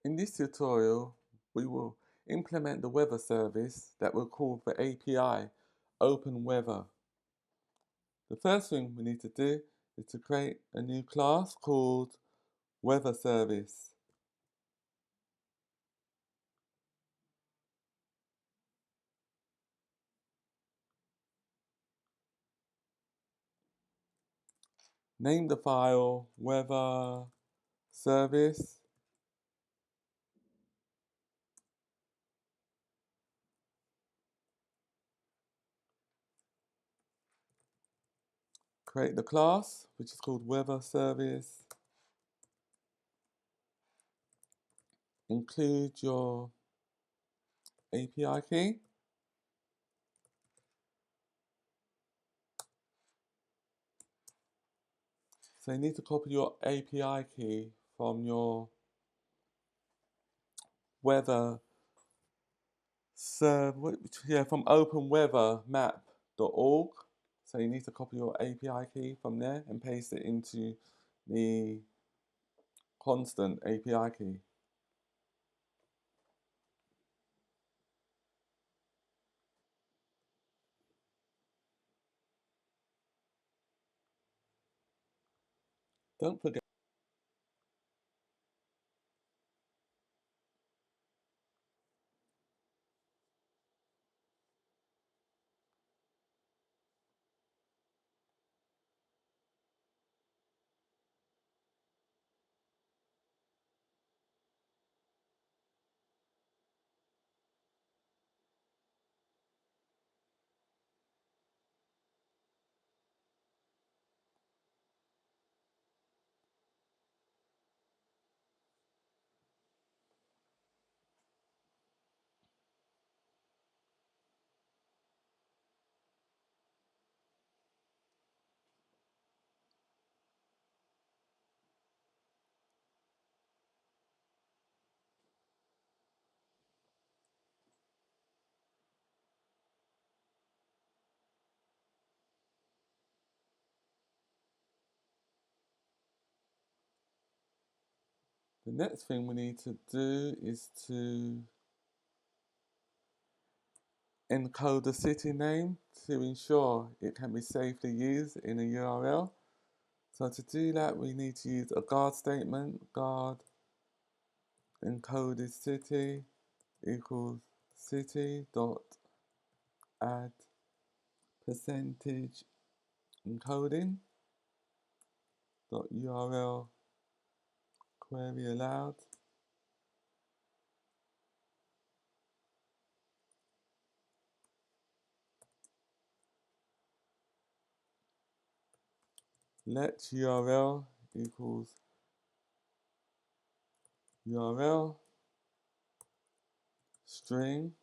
In this tutorial, we will implement the weather service that we'll call the API OpenWeather. The first thing we need to do is to create a new class called Weather Service. Name the file Weather Service. Create the class, which is called Weather Service. Include your API key. So you need to copy your API key from your weather from OpenWeatherMap.org. So you need to copy your API key from there and paste it into the constant API key. Don't forget. The next thing we need to do is to encode the city name to ensure it can be safely used in a URL. So to do that, we need to use a guard statement. Guard encoded city equals city dot add percentage encoding dot URL query allowed. Let URL equals URL string,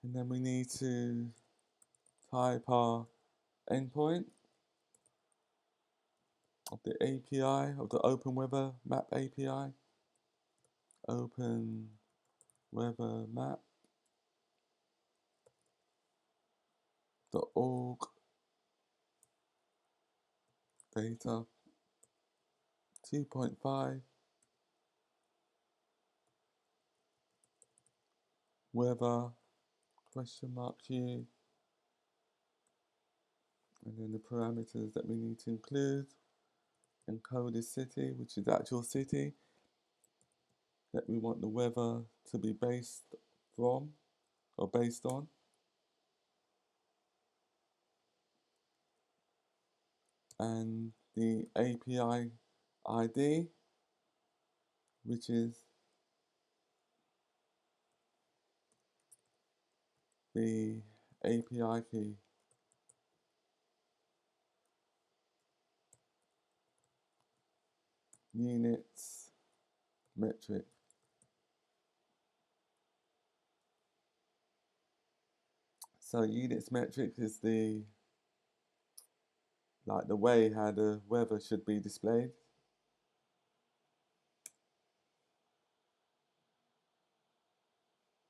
and then we need to type our endpoint of the API of the OpenWeatherMap API. OpenWeatherMap.org data 2.5 weather question mark Q, and then the parameters that we need to include. Encoded city, which is the actual city that we want the weather to be based from or based on. And the API ID, which is the API key. Units metric. So units metric is the way how the weather should be displayed.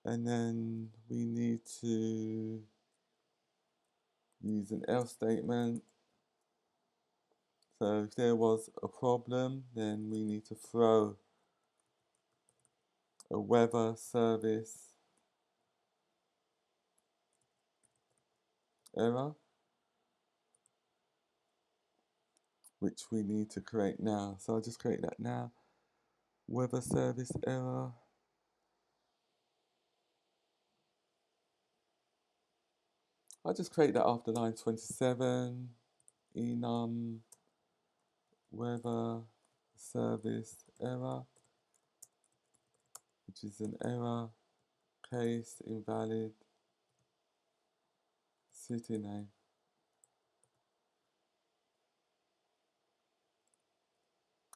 And then we need to use an else statement. So if there was a problem, then we need to throw a weather service error, which we need to create now. So I'll just create that now. Weather service error. I'll just create that after line 27. Enum weather service error, which is an error, case invalid, city name.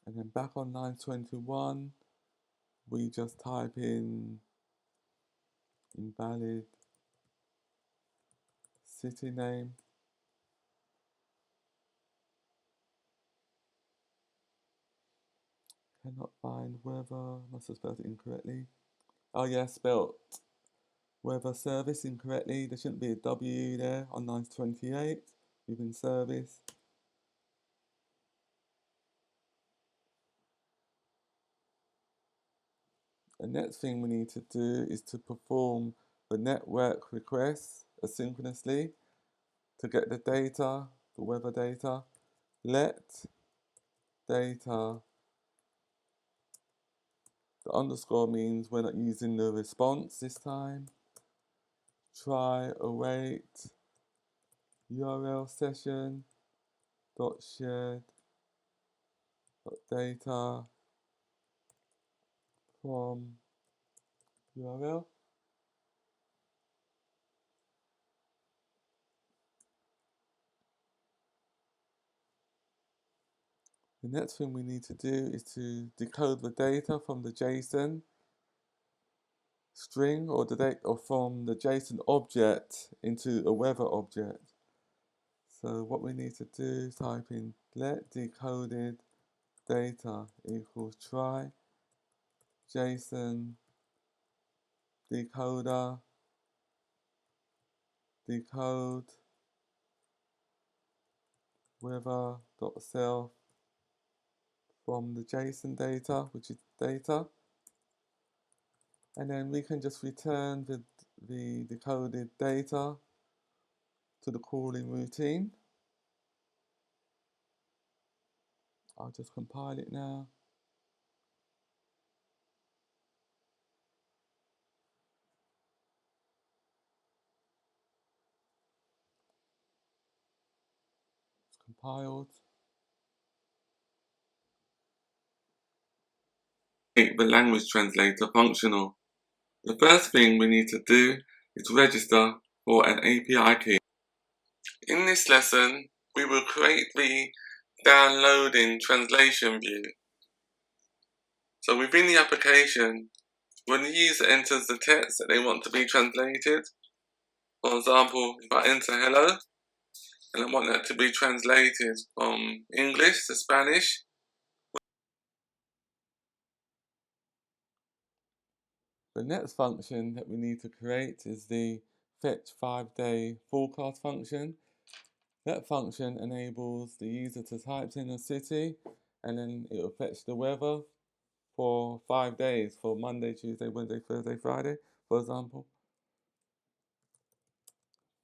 And then back on line 21, we just type in invalid city name. Cannot find weather, must have spelled it incorrectly. Oh yeah, spelled weather service incorrectly. There shouldn't be a W there on line 28 within service. The next thing we need to do is to perform the network requests asynchronously to get the data, the weather data. Let data, the underscore means we're not using the response this time. Try await URL session dot shared dot data from URL. The next thing we need to do is to decode the data from the JSON string or from the JSON object into a weather object. So what we need to do is type in let decoded data equals try JSON decoder decode weather.self from the JSON data, which is data, and then we can just return the decoded data to the calling routine. I'll just compile it now. It's compiled. Make the language translator functional. The first thing we need to do is register for an API key. In this lesson, we will create the downloading translation view. So within the application, when the user enters the text that they want to be translated, for example, if I enter hello, and I want that to be translated from English to Spanish, the next function that we need to create is the fetch 5-day forecast function. That function enables the user to type in a city and then it will fetch the weather for 5 days, for Monday, Tuesday, Wednesday, Thursday, Friday, for example.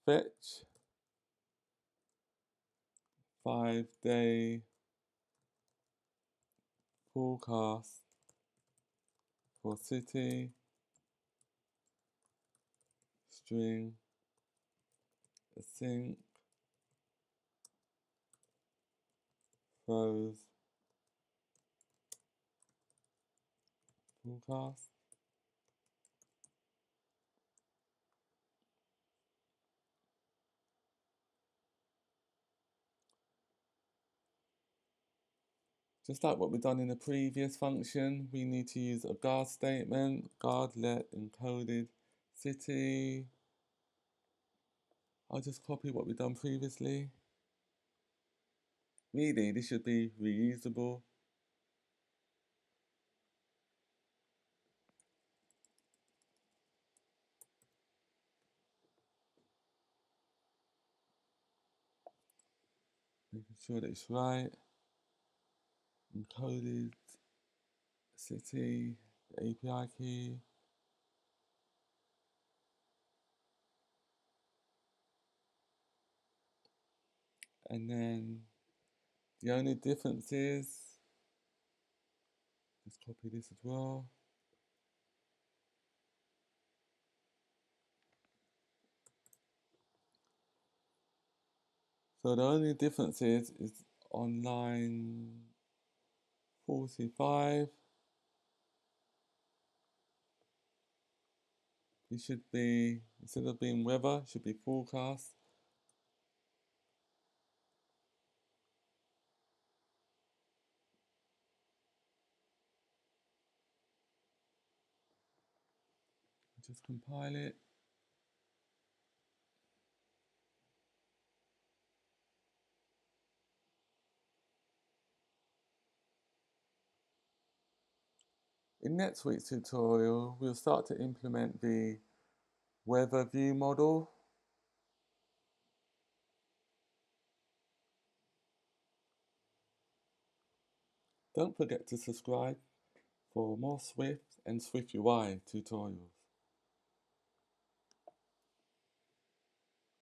Fetch 5-day forecast for city string async throws forecast. Just like what we've done in the previous function, we need to use a guard statement, guard let encoded city. I'll just copy what we've done previously. Really, this should be reusable. Making sure that it's right. Encoded city, the API key. And then the only difference is, let's copy this as well. So the only difference is on line 45, it should be, instead of being weather, it should be forecast. Just compile it. In next week's tutorial, we'll start to implement the weather view model. Don't forget to subscribe for more Swift and SwiftUI tutorials.